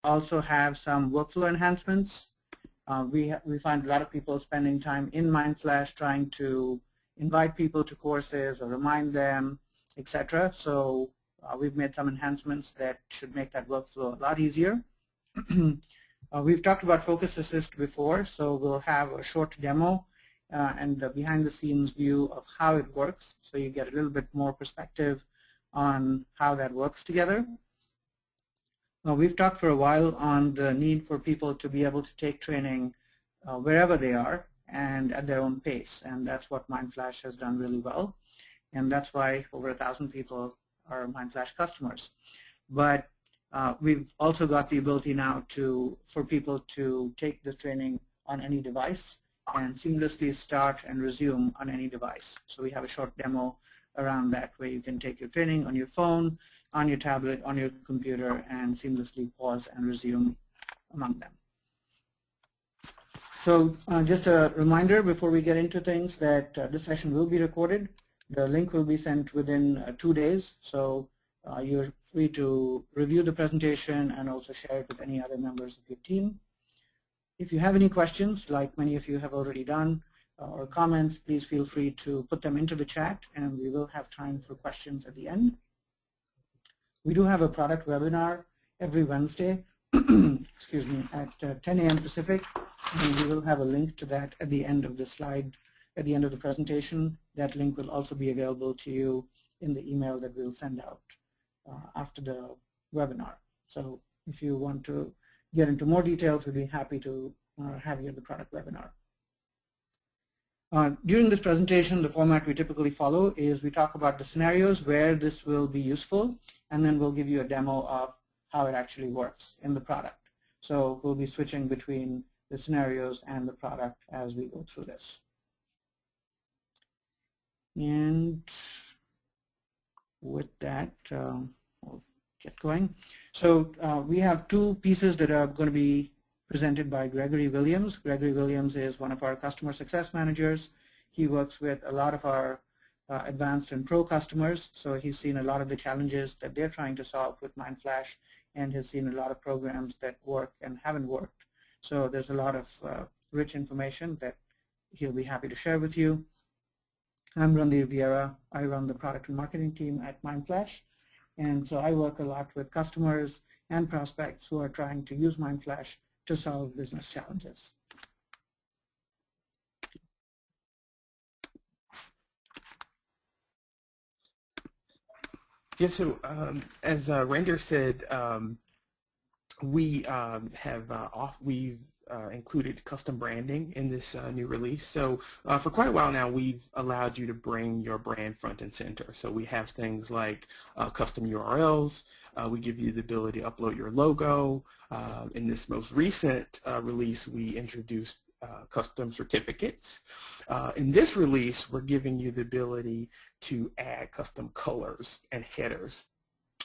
also have some workflow enhancements. We find a lot of people spending time in Mindflash trying to invite people to courses or remind them, etc. So we've made some enhancements that should make that workflow a lot easier. We've talked about FocusAssist before, so we'll have a short demo and a behind-the-scenes view of how it works, so you get a little bit more perspective on how that works together. We've talked for a while on the need for people to be able to take training wherever they are and at their own pace, and that's what Mindflash has done really well, and that's why over 1,000 people are Mindflash customers. But we've also got the ability now for people to take the training on any device and seamlessly start and resume on any device. So we have a short demo around that where you can take your training on your phone, on your tablet, on your computer, and seamlessly pause and resume among them. So just a reminder before we get into things that this session will be recorded. The link will be sent within 2 days, so you're free to review the presentation and also share it with any other members of your team. If you have any questions, like many of you have already done, or comments, please feel free to put them into the chat, and we will have time for questions at the end. We do have a product webinar every Wednesday, excuse me, at 10 a.m. Pacific, and we will have a link to that at the end of the slide, at the end of the presentation. That link will also be available to you in the email that we'll send out after the webinar. So if you want to get into more details, we'd be happy to have you at the product webinar. During this presentation, the format we typically follow is we talk about the scenarios where this will be useful, and then we'll give you a demo of how it actually works in the product. So we'll be switching between the scenarios and the product as we go through this. And with that, we'll get going. So we have two pieces that are going to be presented by Gregory Williams. Gregory Williams is one of our customer success managers. He works with a lot of our advanced and pro customers, so he's seen a lot of the challenges that they're trying to solve with Mindflash, and has seen a lot of programs that work and haven't worked. So there's a lot of rich information that he'll be happy to share with you. I'm Randir Vieira. I run the product and marketing team at Mindflash, and so I work a lot with customers and prospects who are trying to use Mindflash to solve business challenges. Yes, so as Randir said, we've included custom branding in this new release. So for quite a while now, we've allowed you to bring your brand front and center. So we have things like custom URLs. We give you the ability to upload your logo. In this most recent release, we introduced custom certificates. In this release, we're giving you the ability to add custom colors and headers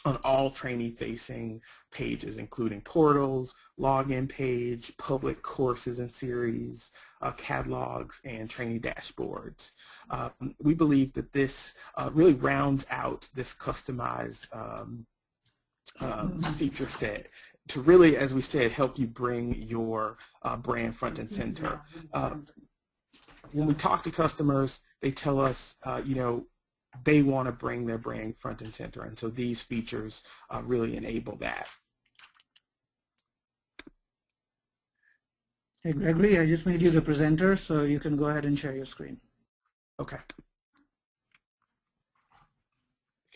on all trainee-facing pages, including portals, login page, public courses and series, catalogs, and trainee dashboards. We believe that this really rounds out this customized feature set to really, as we said, help you bring your brand front and center. When we talk to customers, they tell us, you know, they want to bring their brand front and center, and so these features really enable that. Hey, Gregory, I just made you the presenter, so you can go ahead and share your screen. Okay.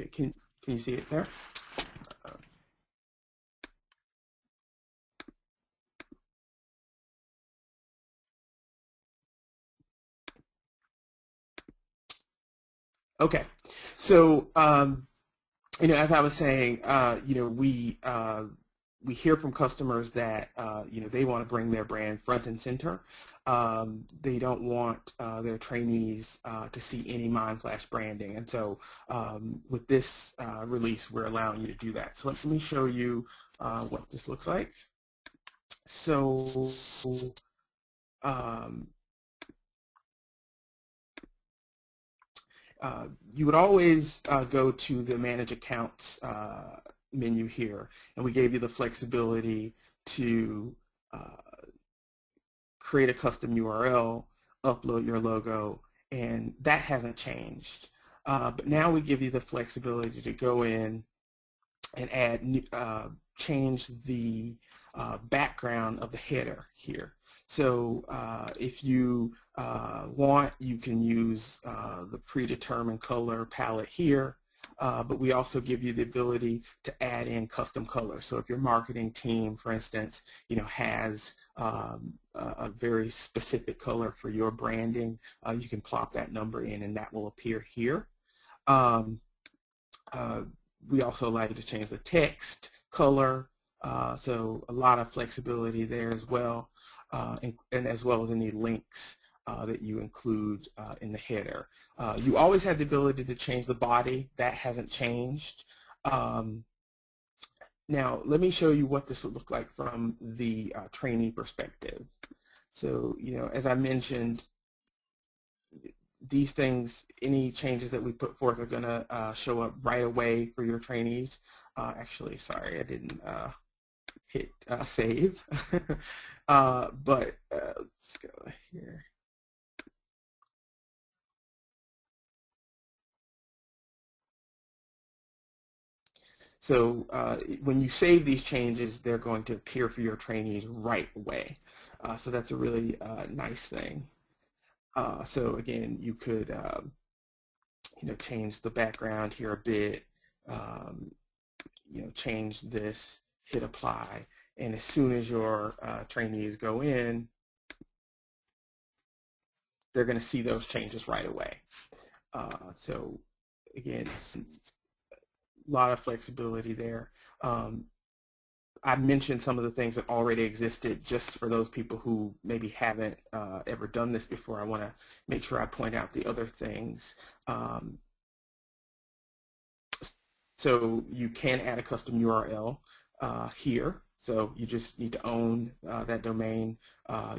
Okay, can you see it there? Okay, so you know, as I was saying, you know, we hear from customers that you know, they want to bring their brand front and center. They don't want their trainees to see any Mindflash branding, and so with this release, we're allowing you to do that. So let me show you what this looks like. So you would always go to the Manage Accounts menu here, and we gave you the flexibility to create a custom URL, upload your logo, and that hasn't changed. But now we give you the flexibility to go in and add, change the background of the header here. So if you want, you can use the predetermined color palette here, but we also give you the ability to add in custom colors. So if your marketing team, for instance, has a very specific color for your branding, you can plop that number in and that will appear here. We also allow you to change the text color, so a lot of flexibility there as well, and as well as any links that you include in the header. You always have the ability to change the body. That hasn't changed. Now, let me show you what this would look like from the trainee perspective. So, as I mentioned, these things, any changes that we put forth are going to show up right away for your trainees. Actually, sorry, I didn't hit save. But let's go here. So when you save these changes, they're going to appear for your trainees right away. So that's a really nice thing. So again, you could change the background here a bit, change this, hit apply, and as soon as your trainees go in, they're going to see those changes right away. So again, a lot of flexibility there. I mentioned some of the things that already existed just for those people who maybe haven't ever done this before. I want to make sure I point out the other things. So you can add a custom URL here. So you just need to own that domain.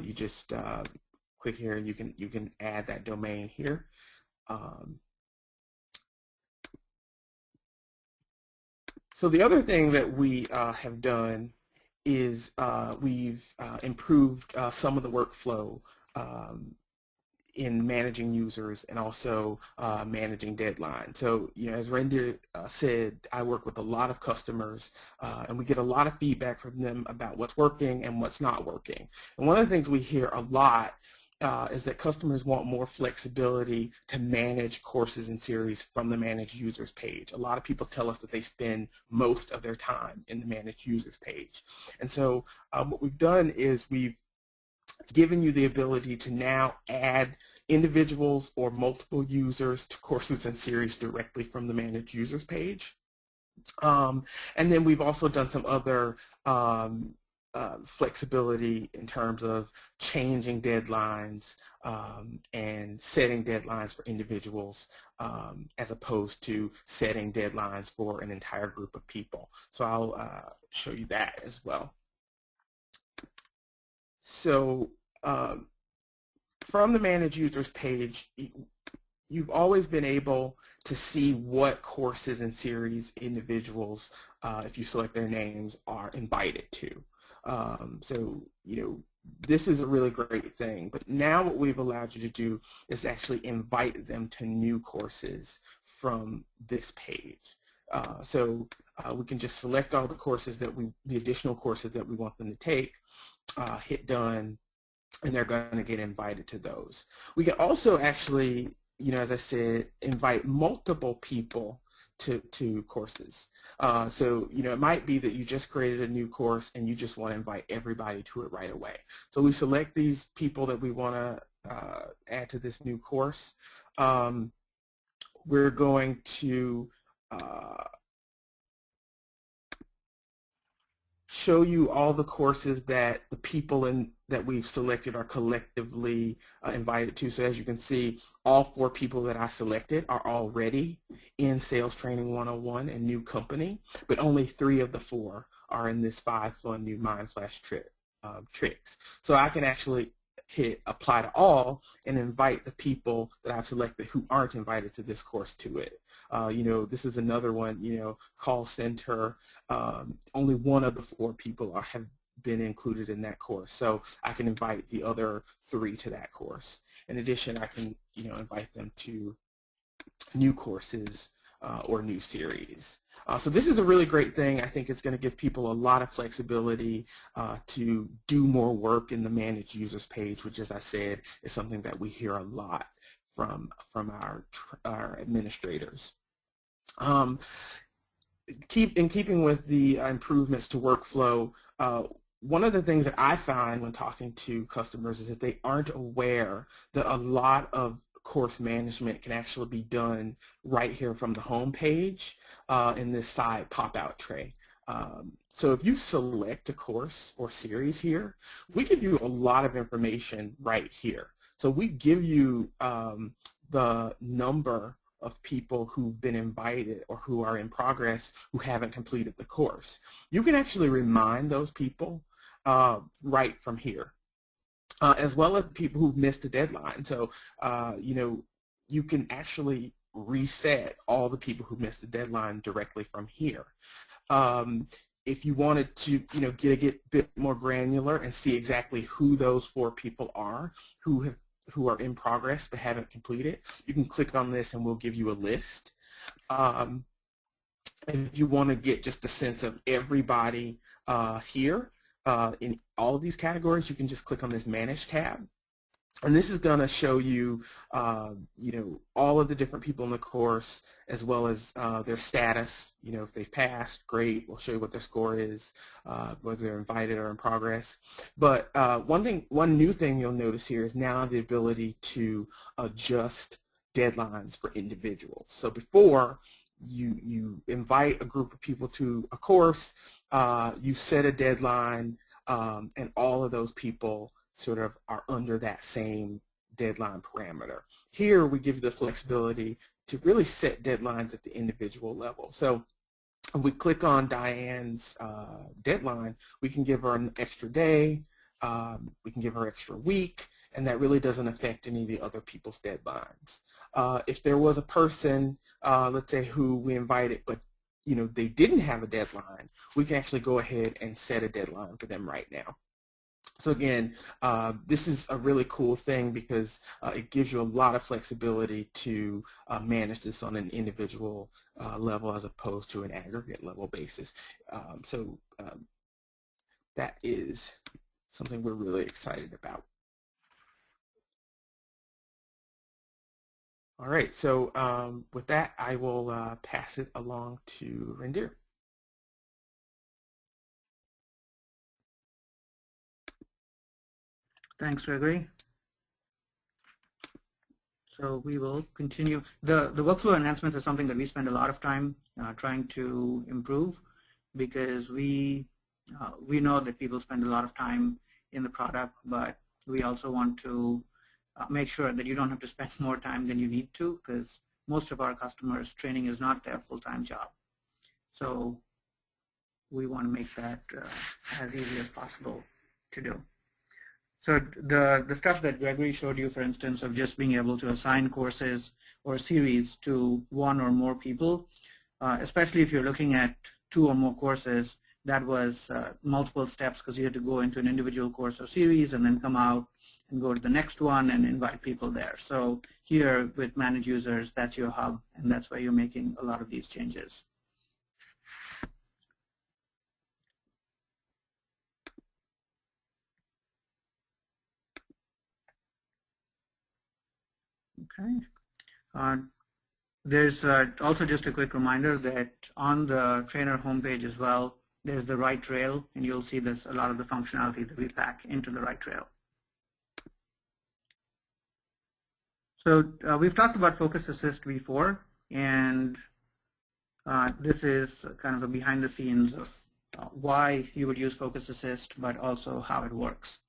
You just click here and you can add that domain here. So the other thing that we have done is we've improved some of the workflow in managing users and also managing deadlines. So, as Randy said, I work with a lot of customers and we get a lot of feedback from them about what's working and what's not working. And one of the things we hear a lot is that customers want more flexibility to manage courses and series from the Manage Users page. A lot of people tell us that they spend most of their time in the Manage Users page. And so what we've done is we've given you the ability to now add individuals or multiple users to courses and series directly from the Manage Users page. And then we've also done some other flexibility in terms of changing deadlines and setting deadlines for individuals as opposed to setting deadlines for an entire group of people. So I'll show you that as well. So from the Manage Users page, you've always been able to see what courses and series individuals, if you select their names, are invited to. So, this is a really great thing. But now what we've allowed you to do is actually invite them to new courses from this page. So we can just select all the courses the additional courses that we want them to take, hit done, and they're going to get invited to those. We can also actually, as I said, invite multiple people to courses. So, it might be that you just created a new course and you just want to invite everybody to it right away. So we select these people that we want to add to this new course. We're going to show you all the courses that the people that we've selected are collectively invited to. So as you can see, all 4 people that I selected are already in Sales Training 101 and New Company, but only 3 of the 4 are in this 5 fun new Mindflash tricks. So I can actually hit apply to all and invite the people that I've selected who aren't invited to this course to it. This is another one, call center. Only 1 of the 4 people have been included in that course. So I can invite the other 3 to that course. In addition, I can invite them to new courses or new series. So this is a really great thing. I think it's going to give people a lot of flexibility to do more work in the Manage Users page, which, as I said, is something that we hear a lot from our administrators. In keeping with the improvements to workflow, one of the things that I find when talking to customers is that they aren't aware that a lot of course management can actually be done right here from the home page in this side pop-out tray. So if you select a course or series here, we give you a lot of information right here. So we give you the number of people who've been invited or who are in progress who haven't completed the course. You can actually remind those people right from here. As well as the people who've missed a deadline. So, you can actually reset all the people who missed the deadline directly from here. If you wanted to, get a bit more granular and see exactly who those 4 people are who are in progress but haven't completed, you can click on this and we'll give you a list. And if you want to get just a sense of everybody here, in all of these categories, you can just click on this Manage tab. And this is going to show you, all of the different people in the course, as well as their status. If they've passed, great. We'll show you what their score is, whether they're invited or in progress. But one new thing you'll notice here is now the ability to adjust deadlines for individuals. So before, you invite a group of people to a course, you set a deadline, and all of those people sort of are under that same deadline parameter. Here we give you the flexibility to really set deadlines at the individual level. So if we click on Diane's deadline, we can give her an extra day, we can give her extra week, and that really doesn't affect any of the other people's deadlines. If there was a person, let's say, who we invited, but they didn't have a deadline, we can actually go ahead and set a deadline for them right now. So again, this is a really cool thing because it gives you a lot of flexibility to manage this on an individual level as opposed to an aggregate level basis. That is something we're really excited about. All right, so with that, I will pass it along to Rendir. Thanks, Gregory. So we will continue. The workflow enhancements is something that we spend a lot of time trying to improve because we know that people spend a lot of time in the product, but we also want to make sure that you don't have to spend more time than you need to, because most of our customers, training is not their full-time job. So we want to make that as easy as possible to do. So the stuff that Gregory showed you, for instance, of just being able to assign courses or series to 1 or more people, especially if you're looking at 2 or more courses, that was multiple steps because you had to go into an individual course or series and then come out and go to the next one and invite people there. So here with Manage Users, that's your hub, and that's where you're making a lot of these changes. Okay. There's also just a quick reminder that on the trainer homepage as well, there's the right trail, and you'll see this a lot of the functionality that we pack into the right trail. So we've talked about FocusAssist before, and this is kind of a behind the scenes of why you would use FocusAssist, but also how it works.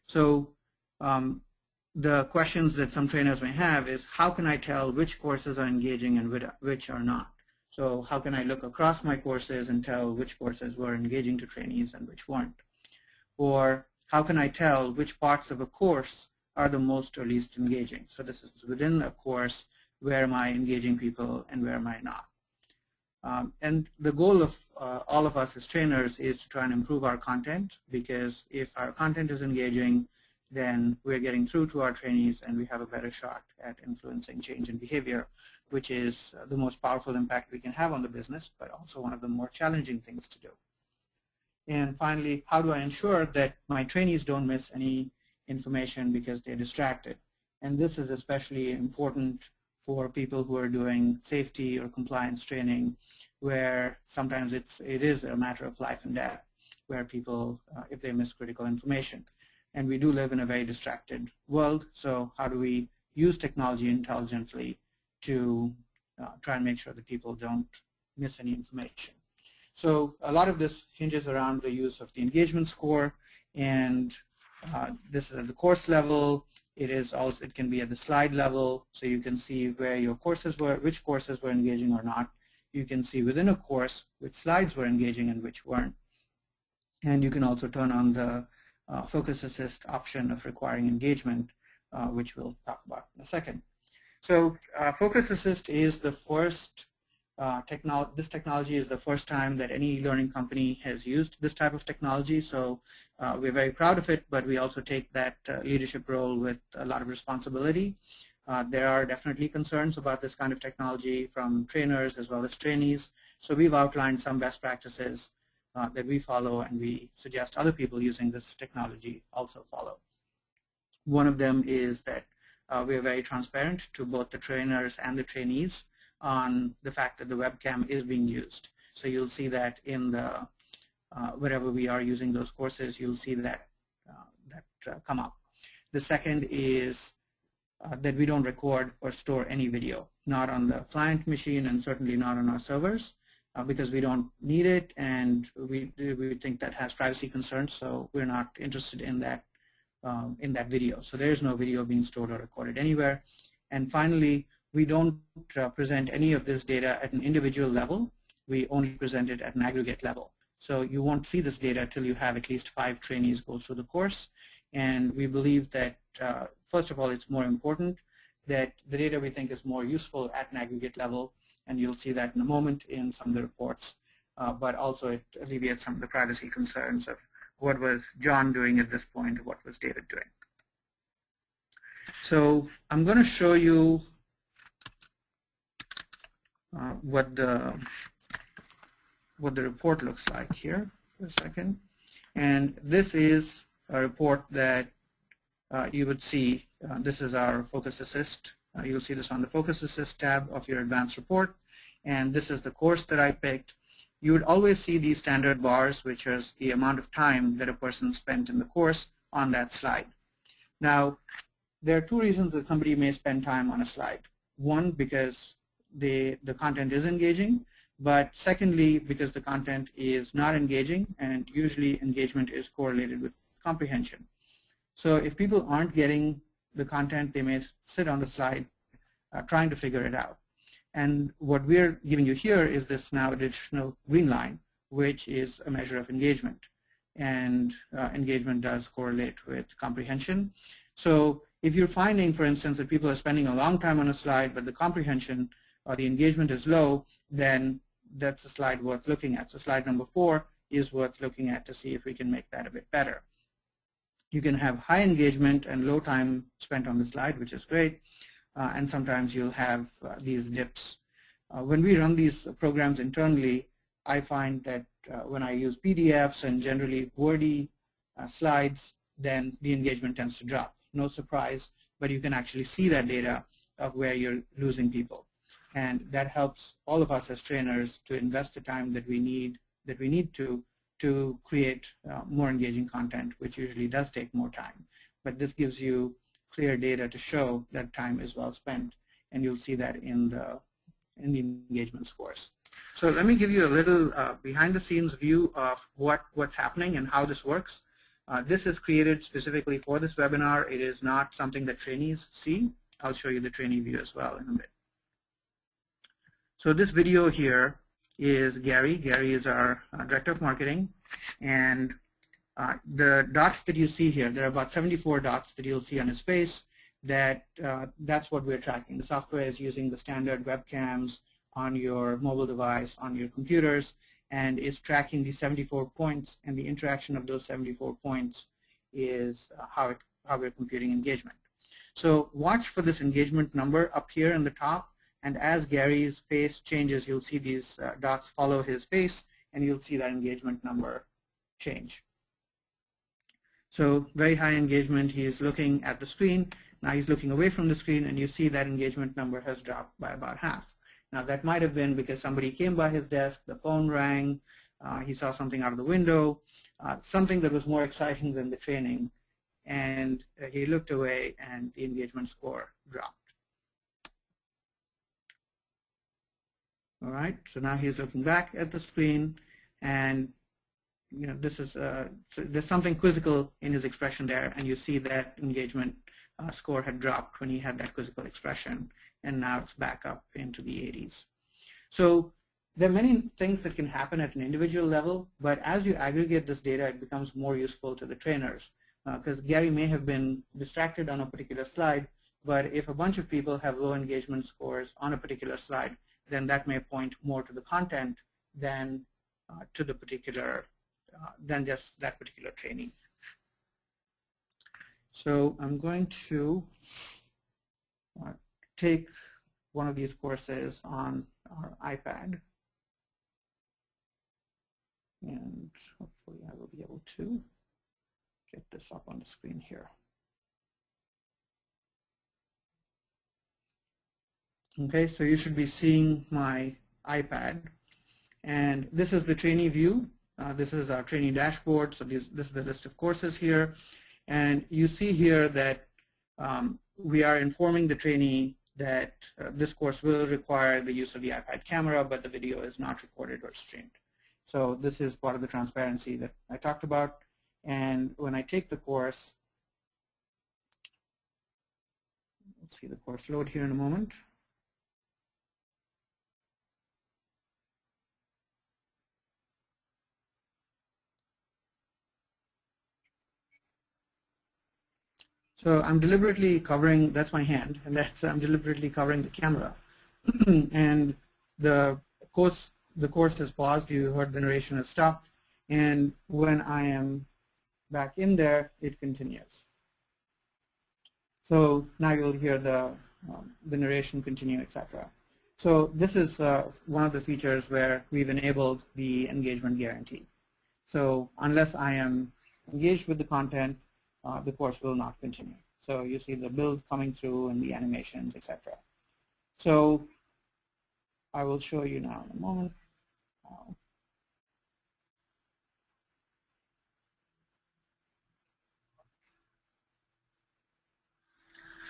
So the questions that some trainers may have is, how can I tell which courses are engaging and which are not? So how can I look across my courses and tell which courses were engaging to trainees and which weren't? Or how can I tell which parts of a course are the most or least engaging? So this is within a course, where am I engaging people and where am I not? And the goal of all of us as trainers is to try and improve our content, because if our content is engaging, then we're getting through to our trainees and we have a better shot at influencing change in behavior, which is the most powerful impact we can have on the business, but also one of the more challenging things to do. And finally, how do I ensure that my trainees don't miss any information because they're distracted? And this is especially important for people who are doing safety or compliance training, where sometimes it is a matter of life and death, where people, if they miss critical information. And we do live in a very distracted world, so how do we use technology intelligently to try and make sure that people don't miss any information? So a lot of this hinges around the use of the engagement score, and this is at the course level. It can be at the slide level, so you can see where your courses were, which courses were engaging or not. You can see within a course which slides were engaging and which weren't. And you can also turn on the FocusAssist option of requiring engagement, which we'll talk about in a second. So FocusAssist is the first this technology is the first time that any learning company has used this type of technology, so we're very proud of it, but we also take that leadership role with a lot of responsibility. There are definitely concerns about this kind of technology from trainers as well as trainees, so we've outlined some best practices that we follow, and we suggest other people using this technology also follow. One of them is that we're very transparent to both the trainers and the trainees on the fact that the webcam is being used. So you'll see that in the wherever we are using those courses, you'll see that come up. The second is that we don't record or store any video, not on the client machine and certainly not on our servers, because we don't need it, and we think that has privacy concerns, so we're not interested in that video. So there's no video being stored or recorded anywhere. And finally, we don't present any of this data at an individual level. We only present it at an aggregate level. So you won't see this data till you have at least 5 trainees go through the course. And we believe that, first of all, it's more important that the data we think is more useful at an aggregate level, and you'll see that in a moment in some of the reports. But also it alleviates some of the privacy concerns of what was John doing at this point, what was David doing. So I'm going to show you what the report looks like here for a second. And this is a report that you would see. This is our FocusAssist. You'll see this on the FocusAssist tab of your advanced report. And this is the course that I picked. You would always see these standard bars, which is the amount of time that a person spent in the course on that slide. Now, there are 2 reasons that somebody may spend time on a slide. One, because the content is engaging, but secondly, because the content is not engaging, and usually engagement is correlated with comprehension. So if people aren't getting the content, they may sit on the slide trying to figure it out. And what we're giving you here is this now additional green line, which is a measure of engagement. And engagement does correlate with comprehension. So if you're finding, for instance, that people are spending a long time on a slide, but the comprehension or the engagement is low, then that's a slide worth looking at. So slide number 4 is worth looking at to see if we can make that a bit better. You can have high engagement and low time spent on the slide, which is great. And sometimes you'll have these dips. When we run these programs internally, I find that when I use PDFs and generally wordy slides, then the engagement tends to drop. No surprise, but you can actually see that data of where you're losing people. And that helps all of us as trainers to invest the time that we need to create more engaging content, which usually does take more time. But this gives you clear data to show that time is well spent, and you'll see that in the engagement scores. So let me give you a little behind-the-scenes view of what's happening and how this works. This is created specifically for this webinar. It is not something that trainees see. I'll show you the trainee view as well in a bit. So this video here is Gary. Gary is our Director of Marketing, and the dots that you see here, there are about 74 dots that you'll see on his face. That's what we're tracking. The software is using the standard webcams, on your mobile device, on your computers, and is tracking the 74 points, and the interaction of those 74 points is how we're computing engagement. So watch for this engagement number up here in the top, and as Gary's face changes, you'll see these dots follow his face, and you'll see that engagement number change. So very high engagement. He's looking at the screen. Now he's looking away from the screen, and you see that engagement number has dropped by about half. Now that might have been because somebody came by his desk, the phone rang, he saw something out of the window, something that was more exciting than the training, and he looked away and the engagement score dropped. All right, so now he's looking back at the screen, and this is so there's something quizzical in his expression there, and you see that engagement score had dropped when he had that quizzical expression, and now it's back up into the 80s. So there are many things that can happen at an individual level, but as you aggregate this data, it becomes more useful to the trainers, because Gary may have been distracted on a particular slide, but if a bunch of people have low engagement scores on a particular slide, then that may point more to the content than to the particular than just that particular trainee. So I'm going to take one of these courses on our iPad, and hopefully I will be able to get this up on the screen here. Okay, so you should be seeing my iPad, and this is the trainee view. This is our trainee dashboard. So this is the list of courses here, and you see here that we are informing the trainee that this course will require the use of the iPad camera, but the video is not recorded or streamed. So this is part of the transparency that I talked about. And when I take the course, let's see the course load here in a moment. So I'm deliberately covering, that's my hand, and I'm deliberately covering the camera. And the course is paused. You heard the narration has stopped. And when I am back in there, it continues. So now you'll hear the narration continue, etc. So this is one of the features where we've enabled the engagement guarantee. So unless I am engaged with the content, the course will not continue. So you see the build coming through and the animations, etc. So I will show you now in a moment.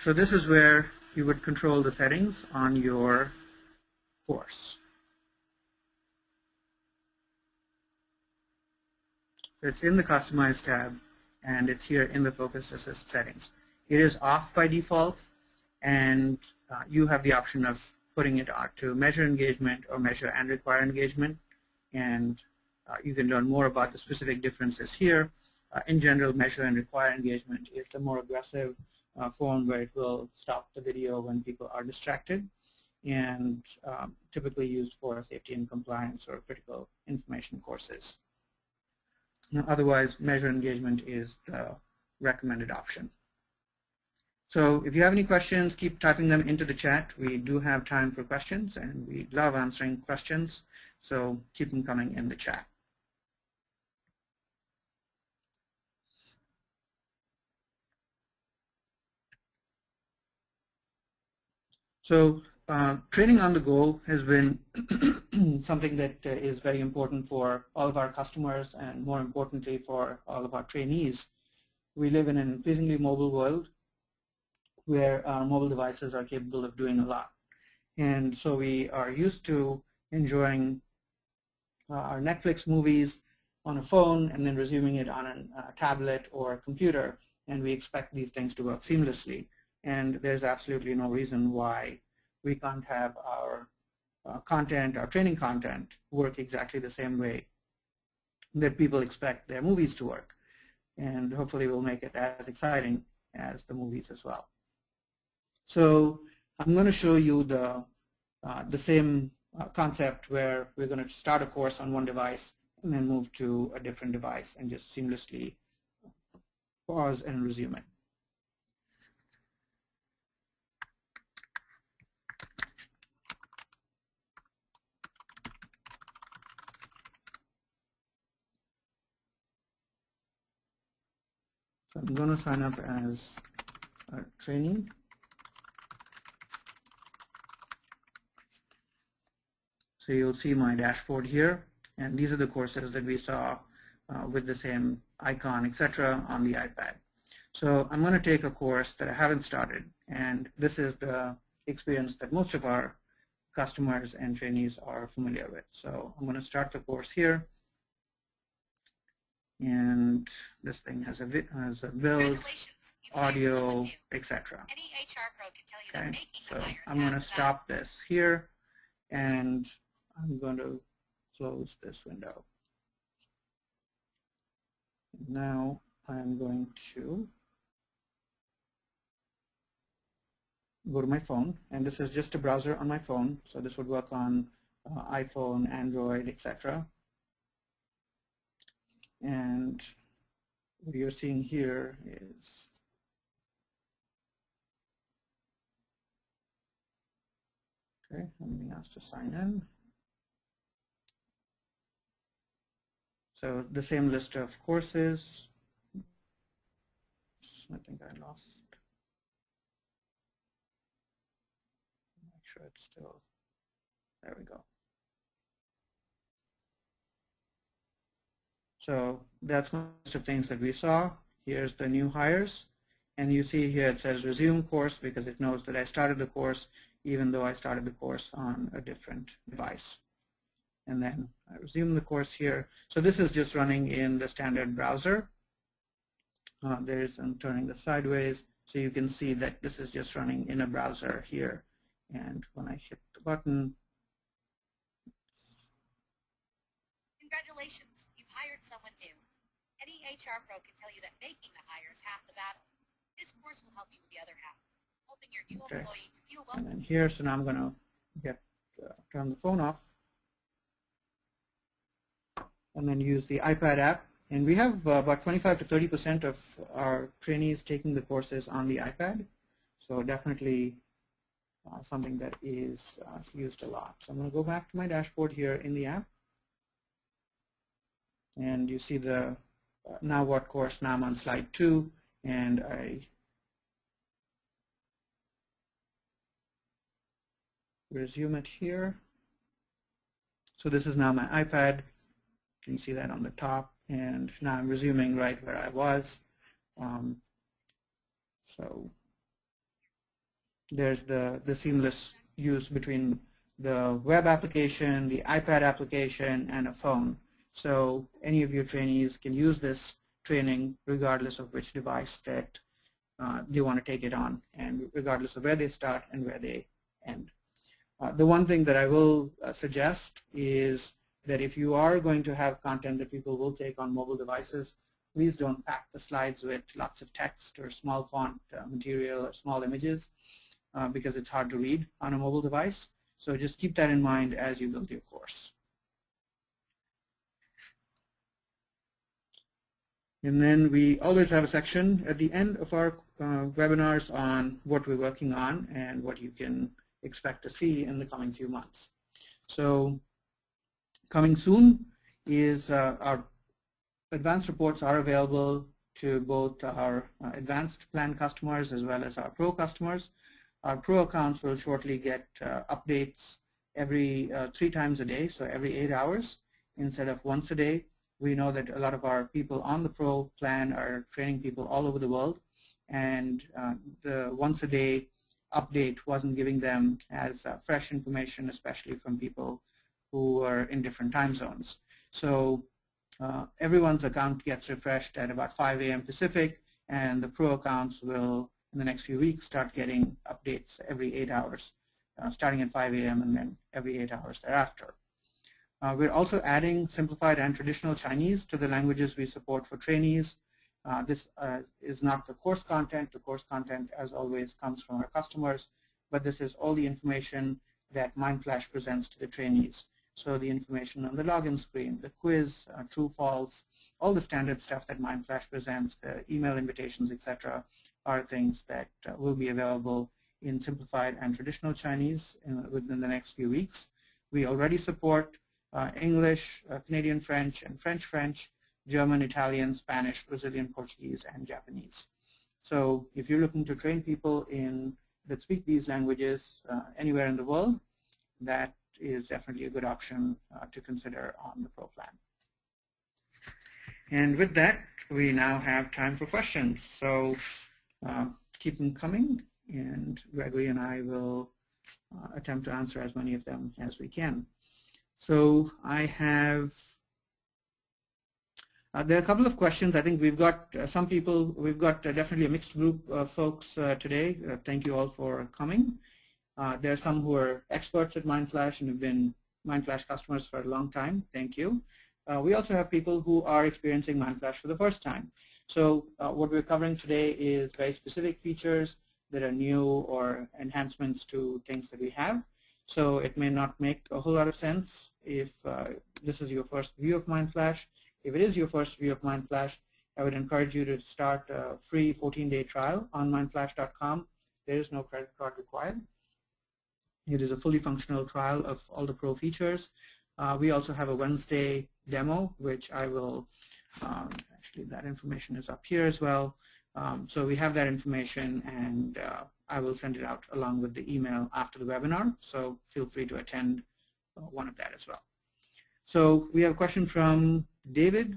So this is where you would control the settings on your course. So it's in the Customize tab, and it's here in the FocusAssist settings. It is off by default, and you have the option of putting it on to measure engagement or measure and require engagement, and you can learn more about the specific differences here. In general, measure and require engagement is the more aggressive form where it will stop the video when people are distracted, and typically used for safety and compliance or critical information courses. Otherwise, measure engagement is the recommended option. So if you have any questions, keep typing them into the chat. We do have time for questions, and we love answering questions, so keep them coming in the chat. So training on the go has been something that is very important for all of our customers, and more importantly for all of our trainees. We live in an increasingly mobile world where our mobile devices are capable of doing a lot. And so we are used to enjoying our Netflix movies on a phone and then resuming it on a tablet or a computer, and we expect these things to work seamlessly. And there's absolutely no reason why we can't have our content, our training content, work exactly the same way that people expect their movies to work. And hopefully we'll make it as exciting as the movies as well. So I'm going to show you the same concept where we're going to start a course on one device and then move to a different device and just seamlessly pause and resume it. So I'm going to sign up as a trainee. So you'll see my dashboard here, and these are the courses that we saw with the same icon, etc., on the iPad. So I'm going to take a course that I haven't started, and this is the experience that most of our customers and trainees are familiar with. So I'm going to start the course here, and this thing has a bills, audio, etc. Okay, so I'm going to stop this here, and I'm going to close this window. Now I'm going to go to my phone, and this is just a browser on my phone, so this would work on iPhone, Android, etc. And what you're seeing here is okay, I'm being asked to sign in. So the same list of courses. I think I lost. Make sure it's still, there we go. So that's most of things that we saw. Here's the new hires. And you see here it says resume course because it knows that I started the course even though I started the course on a different device. And then I resume the course here. So this is just running in the standard browser. I'm turning this sideways so you can see that this is just running in a browser here. And when I hit the button, congratulations, you've hired someone new. Any HR pro can tell you that making the hire is half the battle. This course will help you with the other half, helping your new employee to feel welcome. And then here, so now I'm going to turn the phone off and then use the iPad app. And we have about 25 to 30% of our trainees taking the courses on the iPad. So definitely something that is used a lot. So I'm going to go back to my dashboard here in the app. And you see the now what course. Now I'm on slide 2, and I resume it here. So this is now my iPad. You can see that on the top, and now I'm resuming right where I was. So there's the seamless use between the web application, the iPad application, and a phone. So any of your trainees can use this training regardless of which device that they want to take it on, and regardless of where they start and where they end. The one thing that I will suggest is that if you are going to have content that people will take on mobile devices, please don't pack the slides with lots of text or small font material or small images because it's hard to read on a mobile device. So just keep that in mind as you build your course. And then we always have a section at the end of our webinars on what we're working on and what you can expect to see in the coming few months. So coming soon is our advanced reports are available to both our advanced plan customers as well as our pro customers. Our pro accounts will shortly get updates every 3 times a day, so every 8 hours instead of once a day. We know that a lot of our people on the pro plan are training people all over the world, and the once a day update wasn't giving them as fresh information, especially from people who are in different time zones. So everyone's account gets refreshed at about 5 a.m. Pacific, and the pro accounts will, in the next few weeks, start getting updates every 8 hours, starting at 5 a.m. and then every 8 hours thereafter. We're also adding simplified and traditional Chinese to the languages we support for trainees. This is not the course content. The course content, as always, comes from our customers, but this is all the information that Mindflash presents to the trainees. So the information on the login screen, the quiz, true, false, all the standard stuff that Mindflash presents, the email invitations, etc., are things that will be available in simplified and traditional Chinese within the next few weeks. We already support English, Canadian French, and French, German, Italian, Spanish, Brazilian Portuguese, and Japanese. So if you're looking to train people that speak these languages anywhere in the world, that is definitely a good option to consider on the Pro plan. And with that, we now have time for questions. So keep them coming, and Gregory and I will attempt to answer as many of them as we can. So I have, there are a couple of questions. I think we've got some people, we've got definitely a mixed group of folks today. Thank you all for coming. There are some who are experts at Mindflash and have been Mindflash customers for a long time. Thank you. We also have people who are experiencing Mindflash for the first time. So what we're covering today is very specific features that are new or enhancements to things that we have. So it may not make a whole lot of sense if this is your first view of Mindflash. If it is your first view of Mindflash, I would encourage you to start a free 14-day trial on mindflash.com. There is no credit card required. It is a fully functional trial of all the Pro features. We also have a Wednesday demo, which I will, actually that information is up here as well. So we have that information, and I will send it out along with the email after the webinar. So feel free to attend one of that as well. So we have a question from David,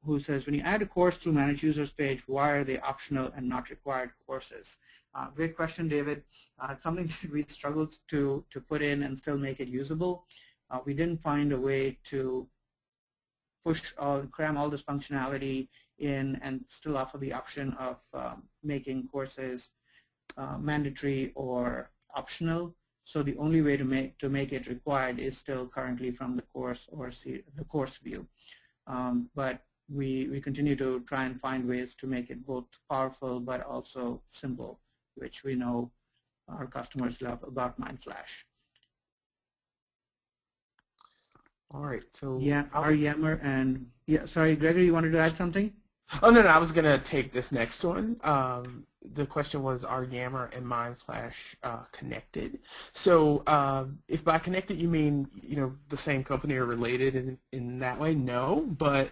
who says, when you add a course through Manage Users page, why are they optional and not required courses? Great question, David. It's something that we struggled to put in and still make it usable. We didn't find a way to cram all this functionality in and still offer the option of making courses mandatory or optional. So the only way to make it required is still currently from the course or the course view. But we continue to try and find ways to make it both powerful but also simple, which we know our customers love about Mindflash. All right, so yeah, our Yammer and sorry, Gregory, you wanted to add something? Oh no, I was gonna take this next one. The question was, are Yammer and Mindflash connected? So if by connected you mean the same company or related in that way, no. But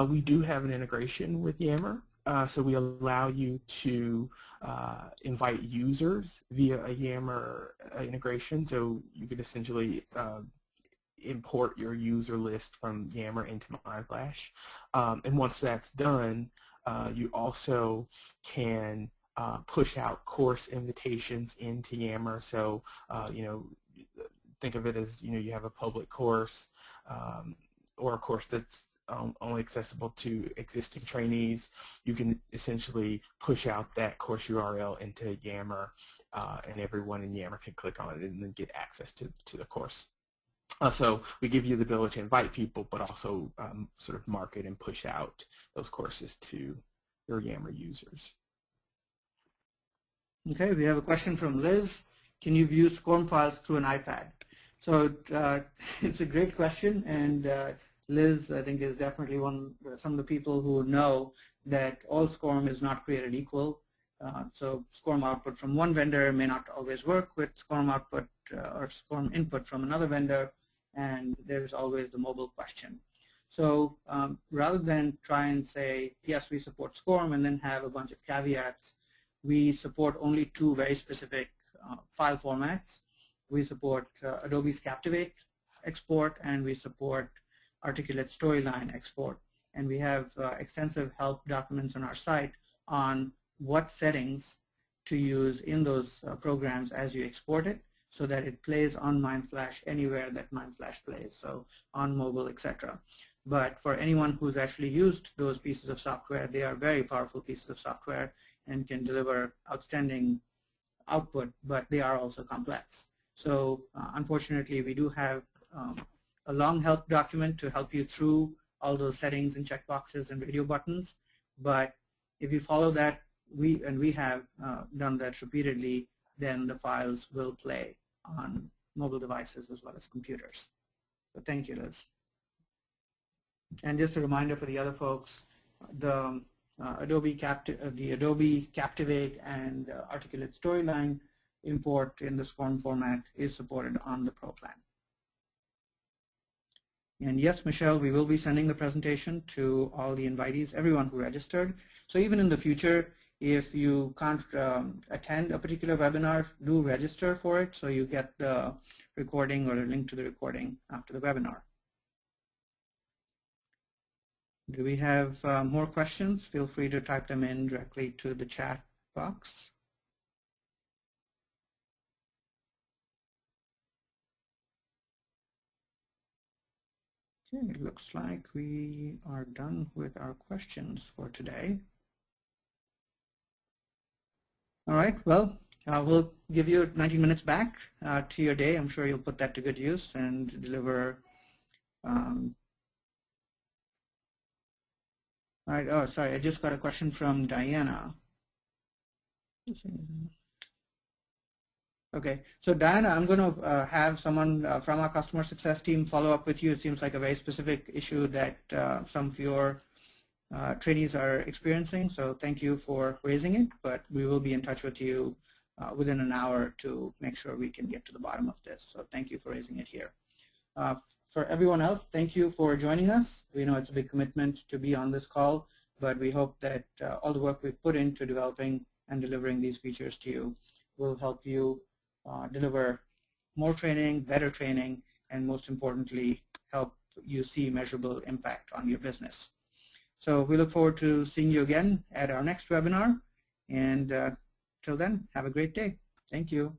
we do have an integration with Yammer. So we allow you to invite users via a Yammer integration. So you could essentially import your user list from Yammer into Mindflash. And once that's done, you also can push out course invitations into Yammer. So, think of it as, you have a public course or a course that's only accessible to existing trainees. You can essentially push out that course URL into Yammer, and everyone in Yammer can click on it and then get access to the course. So we give you the ability to invite people, but also sort of market and push out those courses to your Yammer users. Okay, we have a question from Liz. Can you view SCORM files through an iPad? So it's a great question, and Liz, I think, is definitely some of the people who know that all SCORM is not created equal. So SCORM output from one vendor may not always work with SCORM output or SCORM input from another vendor, and there's always the mobile question. So rather than try and say, yes, we support SCORM and then have a bunch of caveats, we support only two very specific file formats. We support Adobe's Captivate export, and we support Articulate Storyline export. And we have extensive help documents on our site on what settings to use in those programs as you export it, so that it plays on Mindflash anywhere that Mindflash plays, so on mobile, etc. But for anyone who's actually used those pieces of software, they are very powerful pieces of software and can deliver outstanding output, but they are also complex. So unfortunately, we do have a long help document to help you through all those settings and checkboxes and radio buttons. But if you follow that, we have done that repeatedly, then the files will play on mobile devices as well as computers. So thank you, Liz. And just a reminder for the other folks, the Adobe Captivate and Articulate Storyline import in this form format is supported on the Pro plan. And yes, Michelle, we will be sending the presentation to all the invitees, everyone who registered. So even in the future, if you can't attend a particular webinar, do register for it so you get the recording or a link to the recording after the webinar. Do we have more questions? Feel free to type them in directly to the chat box. Okay, it looks like we are done with our questions for today. All right, well, we'll give you 19 minutes back to your day. I'm sure you'll put that to good use and deliver. All right, oh, sorry, I just got a question from Diana. Okay, so Diana, I'm going to have someone from our customer success team follow up with you. It seems like a very specific issue that some of your trainees are experiencing, so thank you for raising it, but we will be in touch with you within an hour to make sure we can get to the bottom of this. So thank you for raising it here. For everyone else, thank you for joining us. We know it's a big commitment to be on this call, but we hope that all the work we've put into developing and delivering these features to you will help you deliver more training, better training, and most importantly, help you see measurable impact on your business. So we look forward to seeing you again at our next webinar. And till then, have a great day. Thank you.